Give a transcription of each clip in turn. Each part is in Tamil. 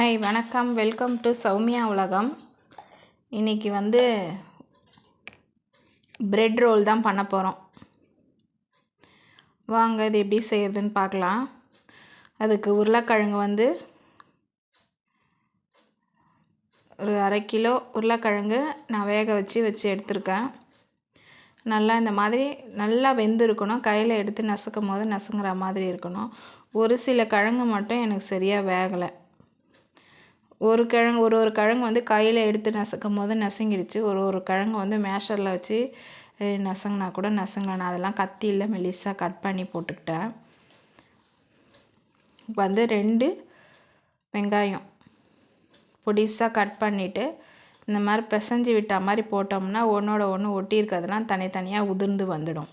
ஹாய் வணக்கம், வெல்கம் டு சௌமியா உலகம். இன்றைக்கி பிரெட் ரோல் தான் பண்ண போகிறோம். வாங்க இது எப்படி செய்கிறதுன்னு பார்க்கலாம். அதுக்கு உருளைக்கிழங்கு ஒரு 1/2 கிலோ உருளைக்கிழங்கு நான் வேக வச்சு எடுத்திருக்கேன். நல்லா இந்த மாதிரி நல்லா வெந்திருக்கணும். கையில் எடுத்து நசுக்கும் போது நசுங்கிற மாதிரி இருக்கணும். ஒரு சில கிழங்கு மட்டும் எனக்கு சரியாக வேகலை. ஒரு கிழங்கு கையில் எடுத்து நசுக்கும் போது நசுங்கிடுச்சு. ஒரு கிழங்கு மேஷரில் வச்சு நசுங்கினா கூட நசுங்கலை. நான் அதெல்லாம் கத்தியில் மெலிசாக கட் பண்ணி போட்டுக்கிட்டேன். 2 வெங்காயம் பொடிசாக கட் பண்ணிவிட்டு இந்த மாதிரி பிசைஞ்சு விட்ட மாதிரி போட்டோம்னா ஒன்றோட ஒன்று ஒட்டி இருக்கிறதுலாம் தனித்தனியாக உதிர்ந்து வந்துடும்.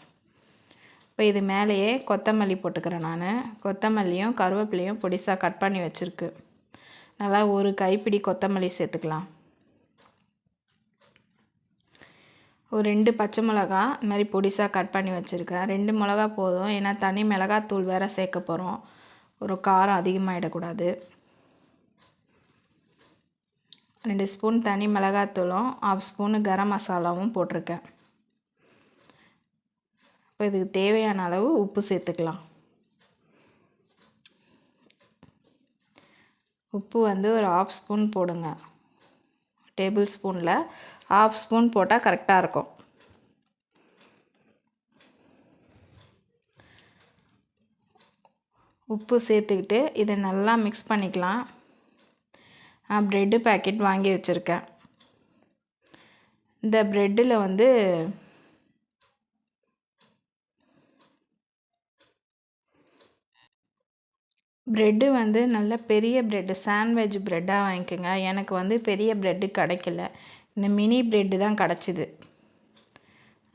இப்போ இது மேலேயே கொத்தமல்லி போட்டுக்கிறேன். நான் கொத்தமல்லியும் கருவேப்பிலையும் பொடிசாக கட் பண்ணி வச்சுருக்கு. நல்லா ஒரு கைப்பிடி கொத்தமல்லி சேர்த்துக்கலாம். ஒரு 2 பச்சை மிளகா இந்த மாதிரி பொடிசாக கட் பண்ணி வச்சுருக்கேன். 2 மிளகா போதும், ஏன்னா தனி மிளகாத்தூள் வேறு சேர்க்க போகிறோம். ஒரு காரம் அதிகமாகிடக்கூடாது. 2 ஸ்பூன் தனி மிளகாத்தூளும் 1/2 ஸ்பூனு கரம் மசாலாவும் போட்டிருக்கேன். இப்போ இதுக்கு தேவையான அளவு உப்பு சேர்த்துக்கலாம். உப்பு ஒரு 1/2 ஸ்பூன் போடுங்க. டேபிள் ஸ்பூனில் 1/2 ஸ்பூன் போட்டால் கரெக்டாக இருக்கும். உப்பு சேர்த்துக்கிட்டு இதை நல்லா மிக்ஸ் பண்ணிக்கலாம். நான் ப்ரெட்டு பேக்கெட் வாங்கி வச்சுருக்கேன். இந்த ப்ரெட்டில் ப்ரெட்டு நல்ல பெரிய ப்ரெட்டு, சாண்ட்விச் ப்ரெட்டாக வாங்கிக்கோங்க. எனக்கு பெரிய ப்ரெட்டு கிடைக்கல. இந்த மினி ப்ரெட்டு தான் கிடச்சிது.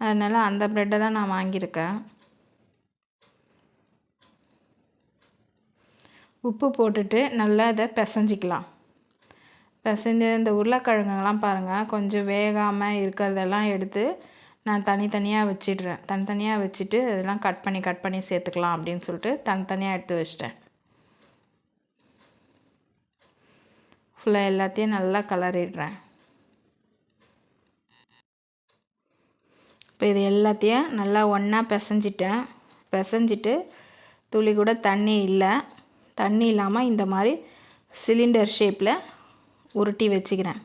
அதனால் அந்த ப்ரெட்டை தான் நான் வாங்கியிருக்கேன். உப்பு போட்டுட்டு நல்லா இதை பிசைஞ்சிக்கலாம். பிசைஞ்சு இந்த உருளைக்கிழங்குலாம் பாருங்கள், கொஞ்சம் வேகாமல் இருக்கிறதெல்லாம் எடுத்து நான் தனித்தனியாக வச்சிடுறேன். தனித்தனியாக வச்சுட்டு இதெல்லாம் கட் பண்ணி சேர்த்துக்கலாம் அப்படின்னு சொல்லிட்டு தனித்தனியாக எடுத்து வச்சிட்டேன். ஃபுல்லாக எல்லாத்தையும் நல்லா கலரிடுறேன். இப்போ இது எல்லாத்தையும் நல்லா ஒன்றா பிசைஞ்சிட்டு துளி கூட தண்ணி இல்லாமல் இந்த மாதிரி சிலிண்டர் ஷேப்பில் உருட்டி வச்சுக்கிறேன்.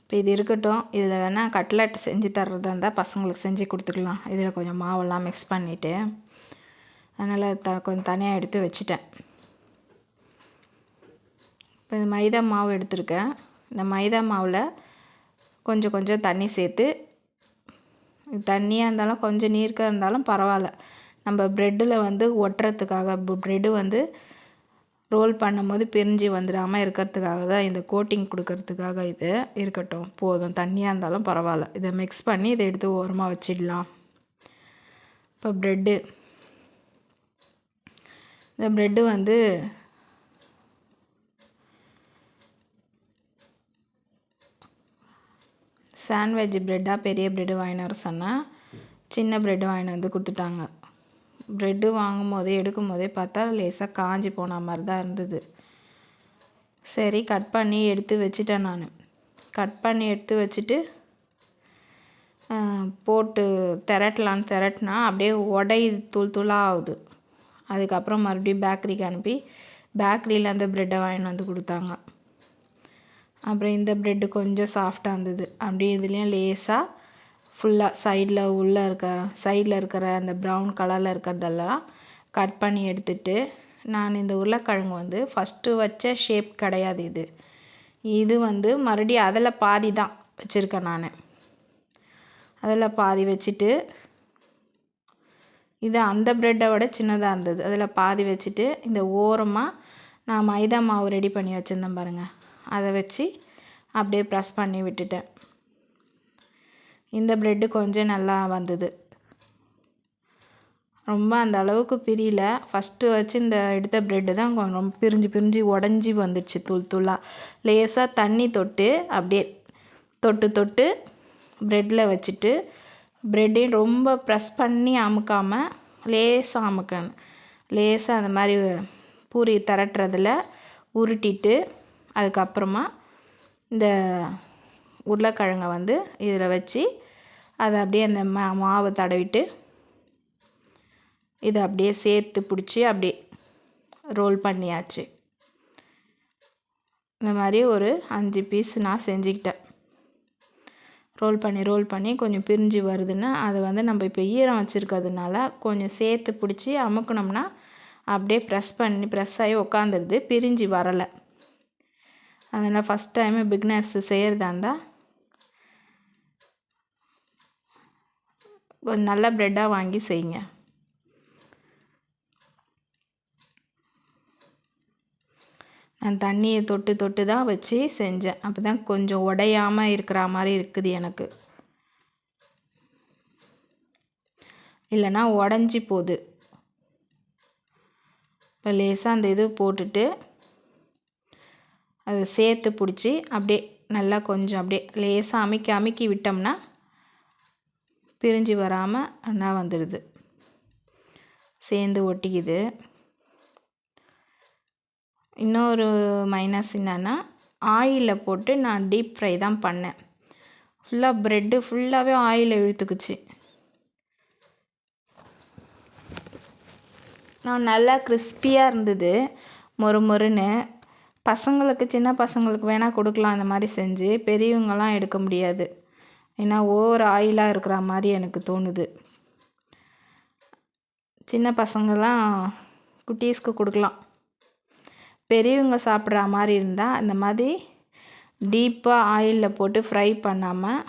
இப்போ இது இருக்கட்டும். இதில் வேணால் கட்லெட் செஞ்சு தர்றதா இருந்தால் பசங்களுக்கு செஞ்சு கொடுத்துக்கலாம். இதில் கொஞ்சம் மாவெல்லாம் மிக்ஸ் பண்ணிவிட்டு அதனால் கொஞ்சம் தனியாக எடுத்து வச்சுட்டேன். இப்போ இந்த மைதா மாவு எடுத்திருக்கேன். இந்த மைதா மாவில் கொஞ்சம் தண்ணி சேர்த்து, தண்ணியாக இருந்தாலும் கொஞ்சம் நீர்க்காக இருந்தாலும் பரவாயில்ல, நம்ம ப்ரெட்டில் ஒட்டுறதுக்காக, ப்ரெட்டு ரோல் பண்ணும்போது பிரிஞ்சு வந்துடாமல் இருக்கிறதுக்காக தான், இந்த கோட்டிங் கொடுக்கறதுக்காக இது இருக்கட்டும். போதும், தண்ணியாக இருந்தாலும் பரவாயில்ல. இதை மிக்ஸ் பண்ணி இதை எடுத்து ஓரமாக வச்சிடலாம். இப்போ இந்த ப்ரெட்டு சாண்ட்விச் ப்ரெட்டாக பெரிய ப்ரெட்டு வாங்கிட்டு வர சொன்னால் சின்ன ப்ரெட்டு வாங்கிட்டு கொடுத்துட்டாங்க. ப்ரெட்டு எடுக்கும் போதே பார்த்தா லேசாக காஞ்சி போன மாதிரி தான் இருந்தது. சரி, கட் பண்ணி எடுத்து வச்சுட்டேன். நான் கட் பண்ணி எடுத்து வச்சுட்டு போட்டு திரட்டினா அப்படியே தூளாக ஆகுது. அதுக்கப்புறம் மறுபடியும் பேக்கரிக்கு அனுப்பி பேக்கரியில் அந்த ப்ரெட்டை வாங்கிட்டு கொடுத்தாங்க. அப்புறம் இந்த ப்ரெட்டு கொஞ்சம் சாஃப்டாக இருந்தது. அப்படியே இதுலேயும் லேசாக ஃபுல்லாக சைடில் இருக்கிற அந்த ப்ரௌன் கலரில் இருக்கிறதெல்லாம் கட் பண்ணி எடுத்துட்டு, நான் இந்த உருளைக்கிழங்கு ஃபஸ்ட்டு வச்ச ஷேப் கிடையாது. இது மறுபடியும் அதில் பாதி தான் வச்சுருக்கேன். நான் அதில் பாதி வச்சுட்டு, இது அந்த ப்ரெட்டை விட சின்னதாக இருந்தது. அதில் பாதி வச்சுட்டு இந்த ஓரமாக நான் மைதா மாவு ரெடி பண்ணி வச்சுருந்தேன் பாருங்கள், அதை வச்சு அப்படியே ப்ரெஸ் பண்ணி விட்டுட்டேன். இந்த ப்ரெட்டு கொஞ்சம் நல்லா வந்தது. ரொம்ப அந்த அளவுக்கு பிரியல. ஃபஸ்ட்டு வச்சு இந்த எடுத்த ப்ரெட்டு தான் ரொம்ப பிரிஞ்சு உடஞ்சி வந்துடுச்சு தூளாக. லேசாக தண்ணி தொட்டு அப்படியே தொட்டு ப்ரெட்டில் வச்சுட்டு, ப்ரெட்டையும் ரொம்ப ப்ரெஸ் பண்ணி அமுக்காமல் லேசாக அமுக்கணும். லேசாக அந்த மாதிரி பூரி திரட்டுறதில் உருட்டிட்டு அதுக்கப்புறமா இந்த உருளைக்கிழங்கை வந்து இதில் வச்சு அதை அப்படியே அந்த மாவு தடவிட்டு இதை அப்படியே சேர்த்து பிடிச்சி அப்படியே ரோல் பண்ணியாச்சு. இந்த மாதிரி ஒரு 5 பீஸ் நான் செஞ்சுக்கிட்டேன். ரோல் பண்ணி கொஞ்சம் பிரிஞ்சு வருதுன்னா அதை வந்து நம்ம இப்போ ஈரம் வச்சுருக்கிறதுனால கொஞ்சம் சேர்த்து பிடிச்சி அமுக்கணும்னா அப்படியே ப்ரெஸ் ஆகி உக்காந்துருது, பிரிஞ்சு வரலை. அதனால் ஃபஸ்ட் டைமு பிகினர்ஸு செய்கிறதா இருந்தால் கொஞ்சம் நல்ல ப்ரெட்டாக வாங்கி செய்யுங்க. நான் தண்ணியை தொட்டு தான் வச்சு செஞ்சேன். அப்போ தான் கொஞ்சம் உடையாமல் இருக்கிற மாதிரி இருக்குது எனக்கு, இல்லைன்னா உடஞ்சி போகுது. இப்போ லேசாக அந்த இது போட்டுட்டு அதை சேர்த்து பிடிச்சி அப்படியே நல்லா கொஞ்சம் அப்படியே லேசாக அமுக்கி விட்டோம்னா பிரிஞ்சு வராமல் நல்லா வந்துடுது, சேர்ந்து ஒட்டிக்குது. இன்னொரு மைனஸ் என்னென்னா ஆயிலில் போட்டு நான் டீப் ஃப்ரை தான் பண்ணேன். ஃபுல்லாக ப்ரெட்டு ஃபுல்லாகவே ஆயிலில் இழுத்துக்குச்சு. நான் நல்லா கிறிஸ்பியாக இருந்தது, மொறுன்னு. பசங்களுக்கு, சின்ன பசங்களுக்கு வேணால் கொடுக்கலாம் அந்த மாதிரி செஞ்சு, பெரியவங்களாம் எடுக்க முடியாது. ஏன்னா ஓவர் ஆயிலாக இருக்கிற மாதிரி எனக்கு தோணுது. சின்ன பசங்களாம் குட்டீஸ்க்கு கொடுக்கலாம். பெரியவங்க சாப்பிட்ற மாதிரி இருந்தால் அந்த மாதிரி டீப்பாக ஆயிலில் போட்டு ஃப்ரை பண்ணாமல்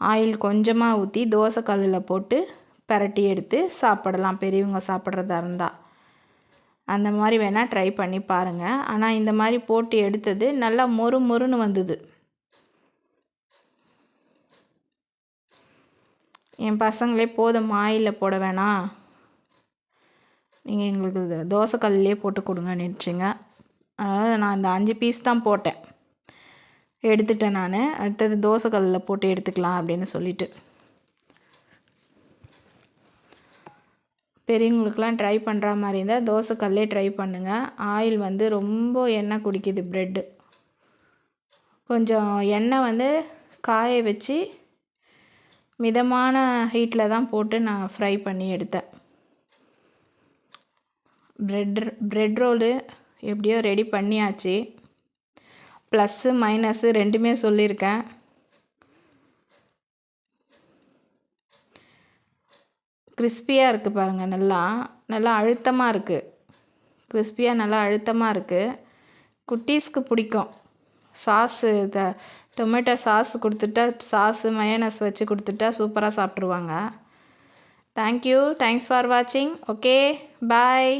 ஆயில் கொஞ்சமாக ஊற்றி தோசை கல்லில் போட்டு பரட்டி எடுத்து சாப்பிடலாம், பெரியவங்க சாப்பிட்றதா இருந்தால். அந்த மாதிரி வேணால் ட்ரை பண்ணி பாருங்கள். ஆனால் இந்த மாதிரி போட்டு எடுத்தது நல்லா மொறுன்னு வந்தது. என் பசங்களே போதும் ஆயிலில் போட வேணாம், நீங்கள் எங்களுக்கு தோசைக்கல்லே போட்டு கொடுங்க நினச்சிங்க. அதாவது நான் இந்த 5 பீஸ் தான் போட்டேன், எடுத்துட்டேன் நான். அடுத்தது தோசைக்கல்லில் போட்டு எடுத்துக்கலாம் அப்படின்னு சொல்லிட்டு. பெரியவங்களுக்கெலாம் ட்ரை பண்ணுற மாதிரி இருந்தால் தோசைக்கல்லே ட்ரை பண்ணுங்கள். ஆயில் வந்து ரொம்ப எண்ணெய் குடிக்குது ப்ரெட்டு. கொஞ்சம் எண்ணெய் வந்து காய வச்சு மிதமான ஹீட்டில் தான் போட்டு நான் ஃப்ரை பண்ணி எடுத்தேன். ப்ரெட் ரோலு எப்படியோ ரெடி பண்ணியாச்சு. ப்ளஸ்ஸு மைனஸு ரெண்டுமே சொல்லியிருக்கேன். கிறிஸ்பியாக இருக்குது பாருங்கள், நல்லா அழுத்தமாக இருக்குது. கிறிஸ்பியாக நல்லா அழுத்தமாக இருக்குது. குட்டீஸ்க்கு பிடிக்கும். சாஸு டொமேட்டோ சாஸ் கொடுத்துட்டா, சாஸு மயோனஸ் வச்சு கொடுத்துட்டா சூப்பராக சாப்பிட்ருவாங்க. தேங்க்யூ, தேங்க்ஸ் ஃபார் வாட்சிங். ஓகே, பாய்.